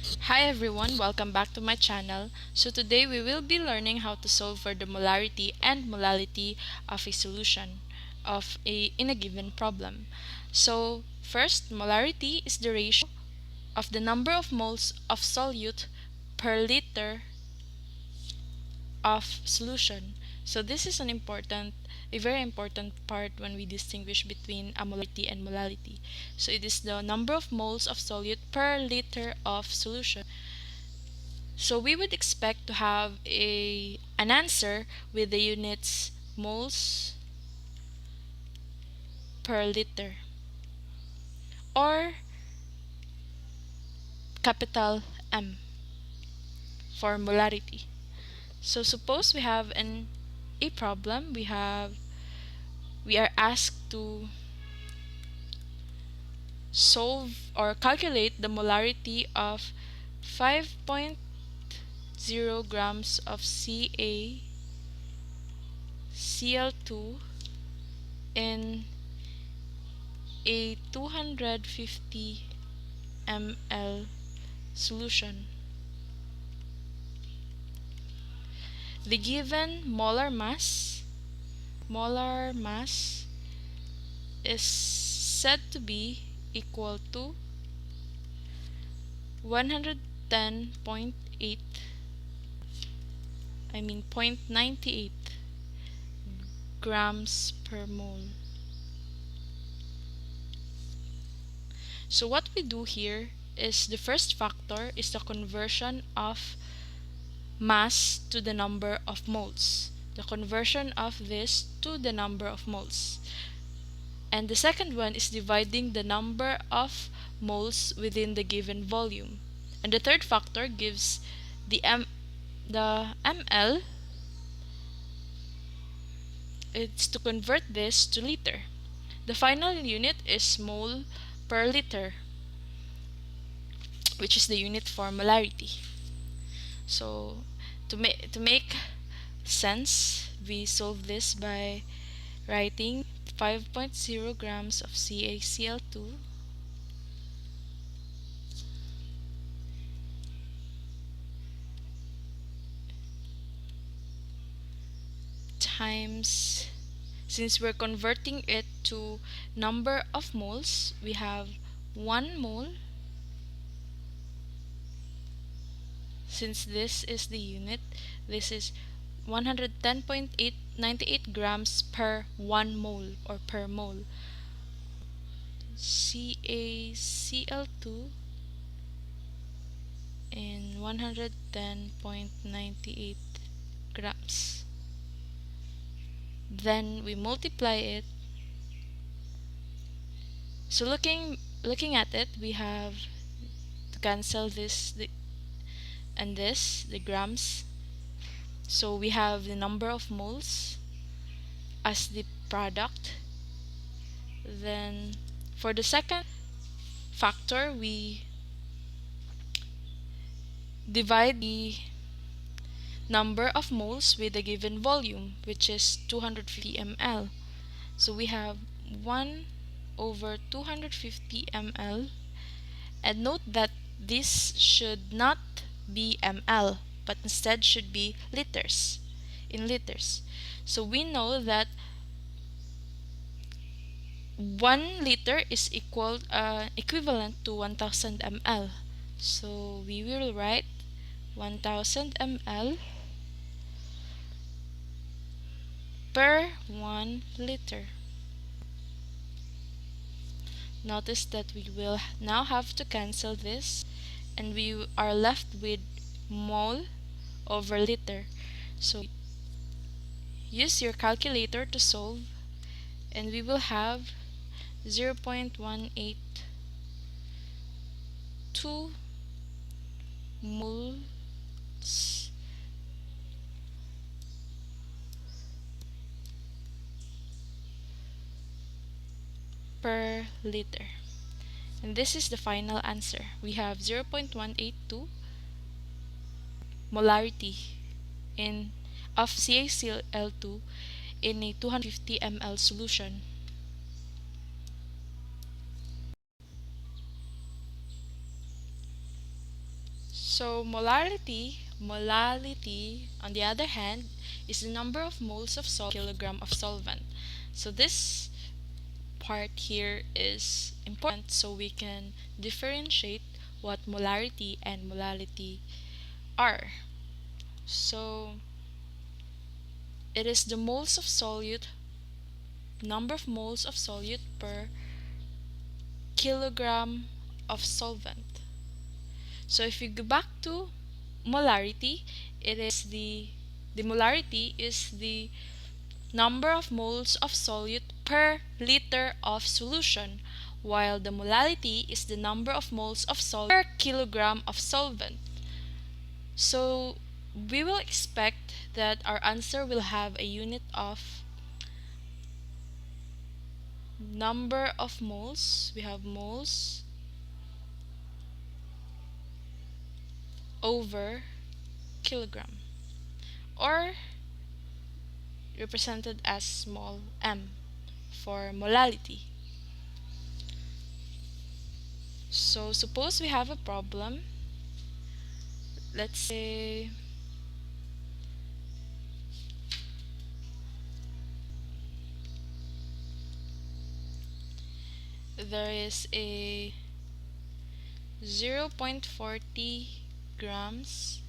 Hi everyone, welcome back to my channel. So today we will be learning how to solve for the molarity and molality of a solution in a given problem. So first, molarity is the ratio of the number of moles of solute per liter of solution. So this is a very important part when we distinguish between a molarity and molality. So it is the number of moles of solute per liter of solution. So we would expect to have an answer with the units moles per liter or capital M for molarity. So suppose we have a problem. We are asked to solve or calculate the molarity of 5.0 grams of CaCl2 in a 250 ml solution. The given molar mass is said to be equal to 110.8 0.98 grams per mole. So what we do here is the first factor is the conversion of mass to the number of moles. The conversion of this to the number of moles. And the second one is dividing the number of moles within the given volume. And the third factor gives the ml. It's to convert this to liter. The final unit is mole per liter, which is the unit for molarity. So to make sense, we solve this by writing 5.0 grams of CaCl2 times, since we're converting it to number of moles, we have 1 mole. Since this is the unit, this is 110.898 grams per 1 mole or per mole. CaCl2 in 110.98 grams. Then we multiply it. So looking at it, we have to cancel the grams. So we have the number of moles as the product. Then for the second factor, we divide the number of moles with a given volume, which is 250 ml. So we have 1 over 250 ml. And note that this should not be ml, but instead should be liters, in liters. So we know that 1 liter is equivalent to 1000 ml. So we will write 1000 ml per 1 liter. Notice that we will now have to cancel this, and we are left with mole over liter. So use your calculator to solve, and we will have 0.182 moles per liter. And this is the final answer. We have 0.182 molarity of CaCl2 in a 250 ml solution. So molality, on the other hand, is the number of moles of salt per kilogram of solvent. So this part here is important so we can differentiate what molarity and molality are. So it is the moles of solute, number of moles of solute per kilogram of solvent. So if you go back to molarity, it is the molarity is the number of moles of solute per liter of solution, while the molality is the number of moles of solute per kilogram of solvent. So we will expect that our answer will have a unit of number of moles. We have moles over kilogram, or represented as small m for molality. So suppose we have a problem. Let's say there is a 0.40 grams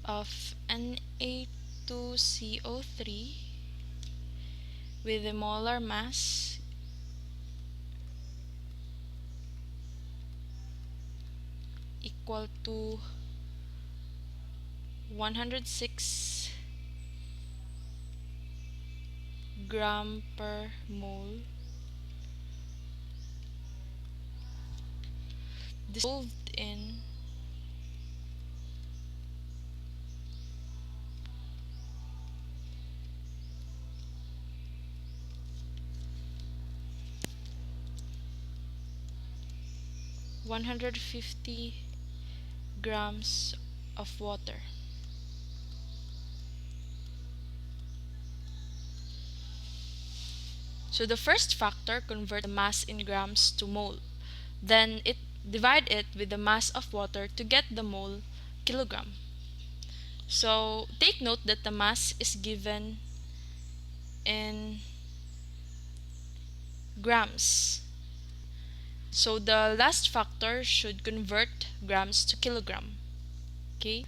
of Na2CO3 with a molar mass equal to 106 gram per mole, dissolved in 150 grams of water. So the first factor converts the mass in grams to mole. Then it divide it with the mass of water to get the mole kilogram. So take note that the mass is given in grams. So the last factor should convert grams to kilogram. Okay?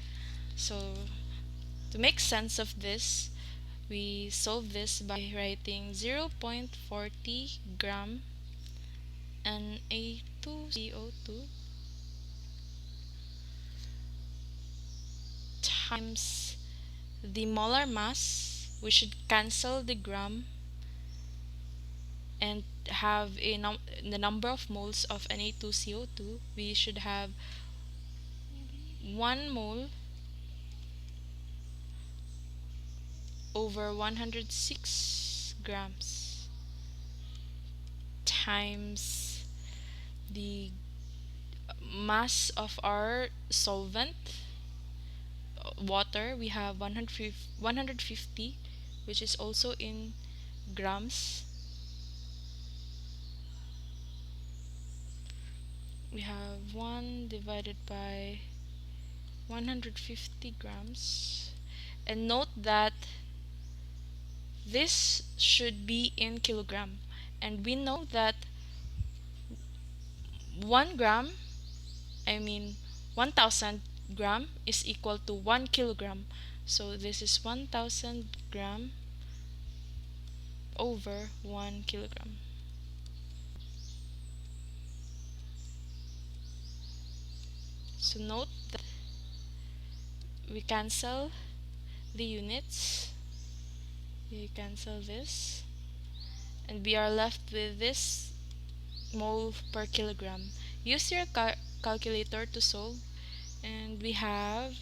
So to make sense of this, we solve this by writing 0.40 gram Na2CO2 times the molar mass. We should cancel the gram and have the number of moles of Na2CO2. We should have 1 mole over 106 grams times the mass of our solvent, water. We have 150, which is also in grams. We have 1 divided by 150 grams. And note that this should be in kilogram. And we know that 1 gram, 1000 gram is equal to 1 kilogram. So this is 1000 gram over 1 kilogram. So note that we cancel the units. We cancel this. And we are left with this mole per kilogram. Use your calculator to solve. And we have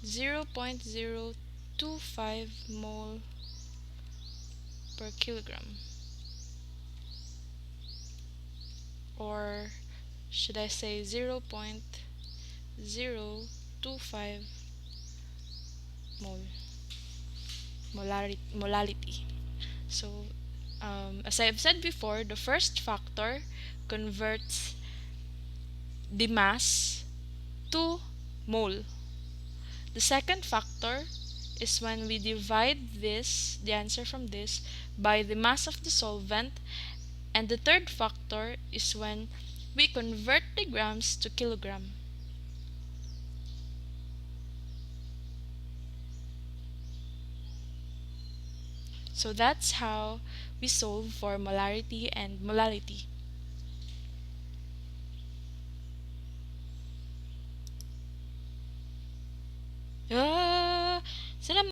0.025 mole per kilogram. Or should I say 0.025 molality. So as I've said before, the first factor converts the mass to mole. The second factor is when we divide this, the answer from this, by the mass of the solvent. And the third factor is when we convert the grams to kilogram. So that's how we solve for molarity and molality.